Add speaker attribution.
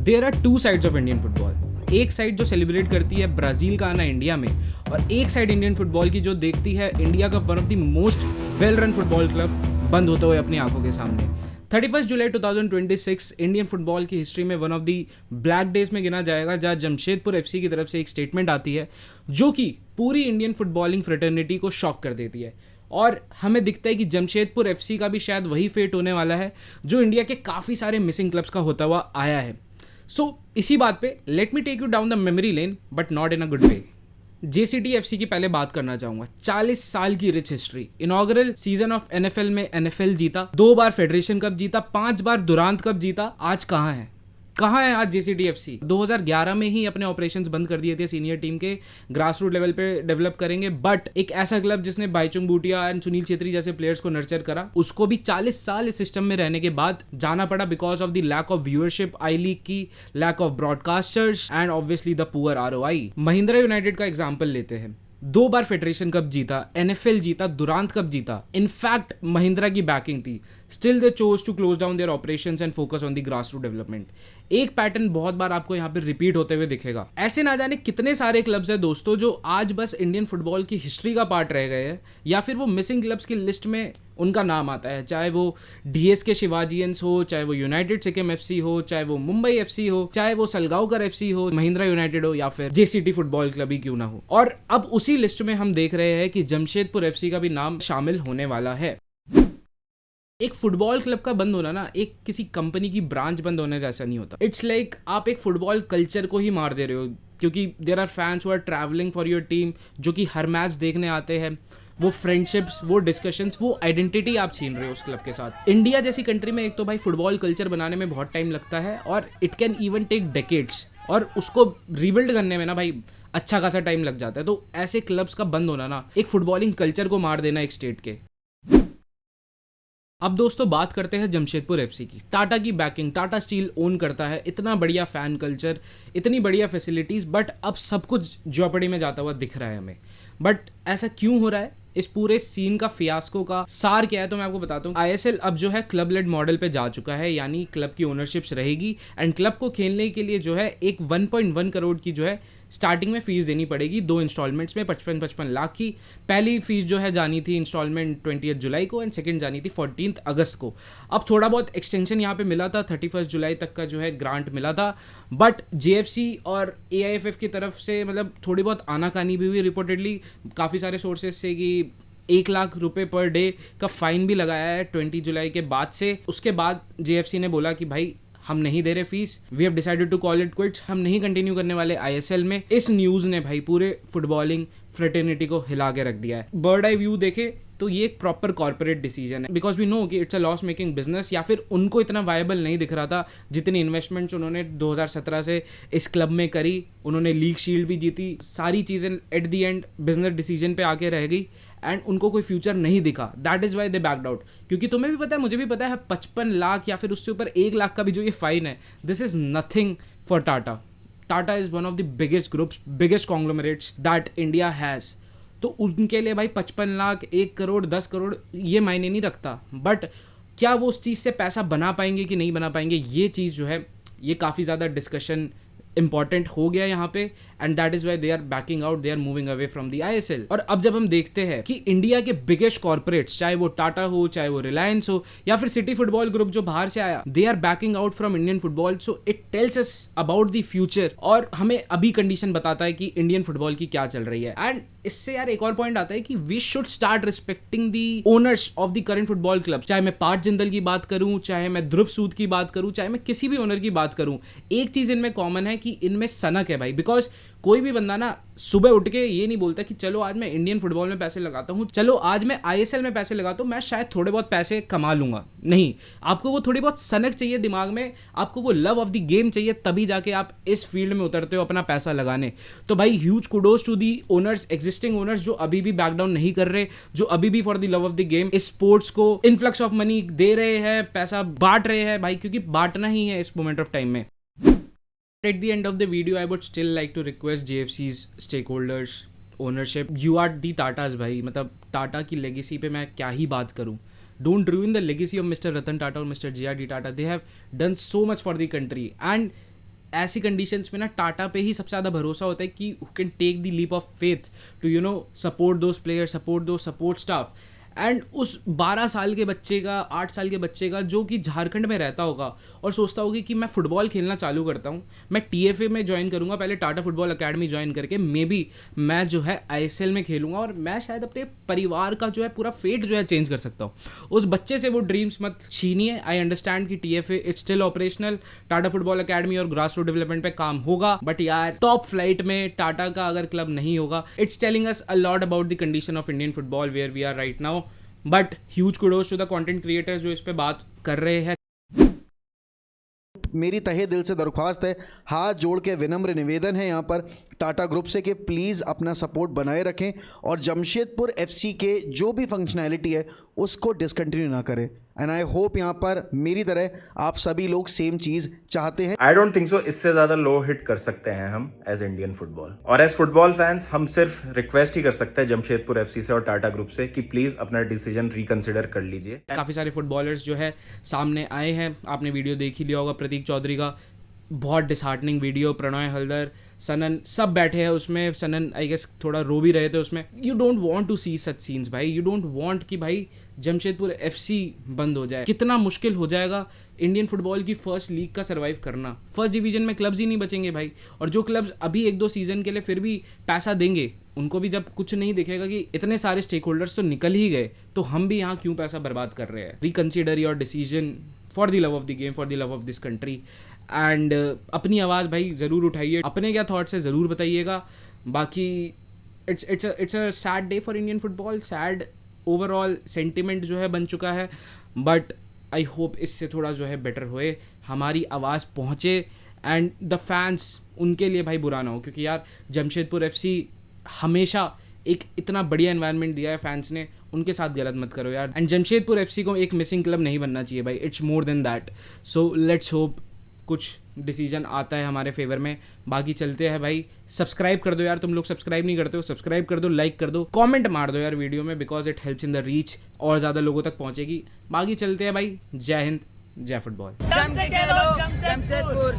Speaker 1: There are two sides of Indian football. एक side जो celebrate करती है ब्राज़ील का आना इंडिया में, और एक साइड इंडियन फुटबॉल की जो देखती है इंडिया का one of the most well run football club बंद होते हुए अपनी आंखों के सामने। 31 जुलाई 2026 इंडियन फुटबॉल की हिस्ट्री में one of the black days में गिना जाएगा, जहां जमशेदपुर एफसी की तरफ से एक स्टेटमेंट आती है जो कि पूरी इंडियन फुटबॉलिंग फ्रेटर्निटी को शॉक कर देती है। और हमें दिखता है कि जमशेदपुर एफसी का भी शायद वही फेट होने वाला है जो इंडिया के काफ़ी सारे मिसिंग क्लब्स का होता हुआ आया है। इसी बात पे let me take you down the memory lane, but not in a good way. JCT FC की पहले बात करना चाहूंगा। 40 साल की rich history. Inaugural season of NFL में NFL जीता, 2 बार फेडरेशन कप जीता, 5 बार दुरांत कप जीता। आज कहाँ है आज JCT FC? 2011 में ही अपने ऑपरेशंस बंद कर दिए थे सीनियर टीम के, ग्रास रूट लेवल पे डेवलप करेंगे। बट एक ऐसा क्लब जिसने बाईचुंग बूटिया एंड सुनील छेत्री जैसे प्लेयर्स को नर्चर करा, उसको भी 40 साल इस सिस्टम में रहने के बाद जाना पड़ा because of the lack of viewership, I league की lack of broadcasters and obviously the poor ROI। Mahindra united का एग्जाम्पल लेते हैं। 2 बार फेडरेशन कप जीता, NFL जीता, दुरांत कप जीता। इनफैक्ट महिंद्रा की बैकिंग थी, still they chose to close down their operations and focus on the grass root development. एक पैटर्न बहुत बार आपको यहाँ पे रिपीट होते हुए दिखेगा। ऐसे ना जाने कितने सारे क्लब्स हैं दोस्तों जो आज बस इंडियन फुटबॉल की हिस्ट्री का पार्ट रह गए हैं, या फिर वो मिसिंग क्लब्स की लिस्ट में उनका नाम आता है, चाहे वो DSK शिवाजियंस हो, चाहे वो यूनाइटेड सिक्किम FC हो, चाहे वो मुंबई FC हो, चाहे वो सलगांवकर FC हो, महिंद्रा यूनाइटेड हो, या फिर JCT फुटबॉल क्लब ही क्यों ना हो। और अब उसी लिस्ट में हम देख रहे हैं कि जमशेदपुर FC का भी नाम शामिल होने वाला है। एक फुटबॉल क्लब का बंद होना ना एक किसी कंपनी की ब्रांच बंद होने जैसा नहीं होता। इट्स लाइक आप एक फुटबॉल कल्चर को ही मार दे रहे हो, क्योंकि there are fans who are travelling for your team, जो कि हर मैच देखने आते हैं। वो फ्रेंडशिप्स, वो डिस्कशंस, वो आइडेंटिटी आप छीन रहे हो उस क्लब के साथ। इंडिया जैसी कंट्री में एक तो भाई फुटबॉल कल्चर बनाने में बहुत टाइम लगता है, और it can even take decades, और उसको रीबिल्ड करने में ना भाई अच्छा खासा टाइम लग जाता है। तो ऐसे क्लब्स का बंद होना ना एक फुटबॉलिंग कल्चर को मार देना एक स्टेट के। अब दोस्तों बात करते हैं जमशेदपुर FC की। टाटा की बैकिंग, टाटा स्टील ओन करता है, इतना बढ़िया फैन कल्चर, इतनी बढ़िया फैसिलिटीज़, बट अब सब कुछ जॉपर्डी में जाता हुआ दिख रहा है हमें। बट ऐसा क्यों हो रहा है? इस पूरे सीन का फियास्को का सार क्या है तो मैं आपको बताता हूँ। ISL अब जो है क्लब लेड मॉडल पे जा चुका है, यानी क्लब की ओनरशिप्स रहेगी, एंड क्लब को खेलने के लिए जो है एक 1.1 करोड़ की जो है स्टार्टिंग में फीस देनी पड़ेगी, 2 इंस्टॉलमेंट्स में 55 लाख की। पहली फीस जो है जानी थी इंस्टॉलमेंट 20 जुलाई को, एंड सेकंड जानी थी 14 अगस्त को। अब थोड़ा बहुत एक्सटेंशन यहाँ पे मिला था, 31 जुलाई तक का जो है ग्रांट मिला था, बट JFC और AIFF की तरफ से मतलब थोड़ी बहुत आनाकानी भी हुई रिपोर्टेडली काफ़ी सारे सोर्सेज से, कि 1 लाख रुपए पर डे का फाइन भी लगाया है 20 जुलाई के बाद से। उसके बाद JFC ने बोला कि भाई हम नहीं दे रहे fees, we have decided to call it quits, हम नहीं कंटिन्यू करने वाले ISL में। इस न्यूज़ ने भाई पूरे फुटबॉलिंग फ्रेटर्निटी को हिला के रख दिया है। बर्ड आई व्यू देखे तो ये एक प्रॉपर कॉर्पोरेट डिसीजन है, बिकॉज वी नो कि it's a loss making business, या फिर उनको इतना वायबल नहीं दिख रहा था जितनी इन्वेस्टमेंट्स उन्होंने 2017 से इस क्लब में करी। उन्होंने लीग शील्ड भी जीती, सारी चीज़ें at the and business decision पे आके रह गई, एंड उनको कोई फ्यूचर नहीं दिखा। That is why they backed out. क्योंकि तुम्हें भी पता है, मुझे भी पता है, 55 लाख या फिर उससे ऊपर 1 लाख का भी जो ये फाइन है, this is nothing for Tata. Tata is one of the biggest groups, biggest conglomerates that India has. तो उनके लिए भाई 55 लाख, 1 करोड़, 10 करोड़ ये मायने नहीं रखता। बट क्या वो उस चीज़ से पैसा बना पाएंगे कि नहीं बना पाएंगे, ये चीज़ जो है ये काफ़ी ज़्यादा डिस्कशन इंपॉर्टेंट हो गया यहाँ पे, and that is why they are backing out, they are moving away from the ISL। और अब जब हम देखते हैं कि इंडिया के बिगेस्ट कॉर्पोरेट्स, चाहे वो टाटा हो, चाहे वो रिलायंस हो, या फिर सिटी फुटबॉल ग्रुप जो बाहर से आया, they are backing out from Indian football, so it tells us about the future, और हमें अभी कंडीशन बताता है कि इंडियन फुटबॉल की क्या चल रही है। एंड इससे यार एक और पॉइंट आता है कि we should start respecting the owners of the current football club. चाहे मैं पार्थ जिंदल की बात करूं, चाहे मैं ध्रुव सूद की बात करूं, चाहे मैं किसी भी ओनर की बात करूं, एक चीज इनमें कॉमन है कि इनमें सनक है भाई। बिकॉज कोई भी बंदा ना सुबह उठ के ये नहीं बोलता कि चलो आज मैं इंडियन फुटबॉल में पैसे लगाता हूँ, चलो आज मैं ISL में पैसे लगाता हूँ, मैं शायद थोड़े बहुत पैसे कमा लूंगा। नहीं, आपको वो थोड़ी बहुत सनक चाहिए दिमाग में, आपको वो लव ऑफ द गेम चाहिए, तभी जाके आप इस फील्ड में उतरते हो अपना पैसा लगाने। तो भाई huge kudos to the owners, existing owners, जो अभी भी बैकडाउन नहीं कर रहे, जो अभी भी for the love of the game इस स्पोर्ट्स को इनफ्लक्स ऑफ मनी दे रहे हैं, पैसा बांट रहे हैं भाई, क्योंकि बांटना ही है इस मोमेंट ऑफ टाइम में। At the end of the video, I would still like to request JFC's stakeholders, ownership, you are the Tatas भाई। मतलब टाटा की लेगेसी पे मैं क्या ही बात करूँ। Don't ruin the legacy of Mr. Ratan Tata और Mr. J.R.D. Tata. They have done so much for the country, and ऐसी कंडीशंस में ना टाटा पे ही सबसे ज़्यादा भरोसा होता है कि who can take the leap of faith to support those player, support those support staff. And उस 12 साल के बच्चे का, 8 साल के बच्चे का जो कि झारखंड में रहता होगा और सोचता होगा कि मैं फ़ुटबॉल खेलना चालू करता हूँ, मैं TFA में ज्वाइन करूँगा, पहले टाटा फुटबॉल अकेडमी ज्वाइन करके मे बी मैं जो है ISL में खेलूँगा और मैं शायद अपने परिवार का जो है पूरा फेट जो है चेंज कर सकता हूँ। उस बच्चे से वो ड्रीम्स मत छीनिए। आई अंडरस्टैंड कि TFA it's still operational, Tata football academy और ग्रास रूट डेवलपमेंट पे काम होगा, बट यार टॉप फ्लाइट में टाटा का अगर क्लब नहीं होगा, it's telling us a lot about the condition of Indian football where we are right now. But huge kudos to the content creators जो इस पे बात कर रहे हैं।
Speaker 2: मेरी तहे दिल से दरख्वास्त है, हाथ जोड़ के विनम्र निवेदन है यहाँ पर टाटा ग्रुप से कि प्लीज़ अपना सपोर्ट बनाए रखें और जमशेदपुर FC के जो भी फंक्शनैलिटी है उसको डिसकंटिन्यू ना करें। एंड आई होप यहाँ पर मेरी तरह आप सभी लोग सेम चीज़ चाहते हैं।
Speaker 3: आई डोंट थिंक सो इससे ज़्यादा लो हिट कर सकते हैं हम एज इंडियन फुटबॉल, और एज फुटबॉल फैंस हम सिर्फ रिक्वेस्ट ही कर सकते हैं जमशेदपुर FC से और टाटा ग्रुप से कि प्लीज़ अपना डिसीजन रिकंसिडर कर लीजिए।
Speaker 1: काफ़ी सारे फुटबॉलर्स जो है सामने आए हैं, आपने वीडियो देख ही लिया होगा प्रतीक चौधरी का, बहुत डिसहार्टनिंग वीडियो। प्रणय हल्दर, सनन सब बैठे हैं उसमें, सनन आई गेस थोड़ा रो भी रहे थे उसमें। You don't want to see such scenes भाई, यू डोंट वांट कि भाई जमशेदपुर FC बंद हो जाए। कितना मुश्किल हो जाएगा इंडियन फुटबॉल की फर्स्ट लीग का सर्वाइव करना। फर्स्ट डिवीजन में क्लब्स ही नहीं बचेंगे भाई, और जो क्लब्स अभी 1-2 सीजन के लिए फिर भी पैसा देंगे, उनको भी जब कुछ नहीं दिखेगा कि इतने सारे स्टेक होल्डर्स तो निकल ही गए, तो हम भी यहाँ क्यों पैसा बर्बाद कर रहे हैं। Reconsider your decision for the love of the game, for the love of this country. And अपनी आवाज़ भाई ज़रूर उठाइए, अपने क्या थॉट्स है ज़रूर बताइएगा। बाकी it's a sad day for Indian football, sad overall sentiment जो है बन चुका है, बट आई होप इससे थोड़ा जो है बेटर होए, हमारी आवाज़ पहुँचे एंड द फैंस उनके लिए भाई बुरा ना हो, क्योंकि यार जमशेदपुर FC हमेशा एक इतना बढ़िया एनवायरनमेंट दिया है फैंस ने, उनके साथ गलत मत करो यार। एंड जमशेदपुर FC को एक मिसिंग क्लब नहीं बनना चाहिए भाई, it's more than that. So let's hope कुछ डिसीजन आता है हमारे फेवर में। बाकी चलते हैं भाई, सब्सक्राइब कर दो यार, तुम लोग सब्सक्राइब नहीं करते हो, सब्सक्राइब कर दो, लाइक कर दो, कमेंट मार दो यार वीडियो में, because it helps in the reach, और ज़्यादा लोगों तक पहुँचेगी। बाकी चलते हैं भाई, जय हिंद, जय फुटबॉल।
Speaker 4: जमशेदपुर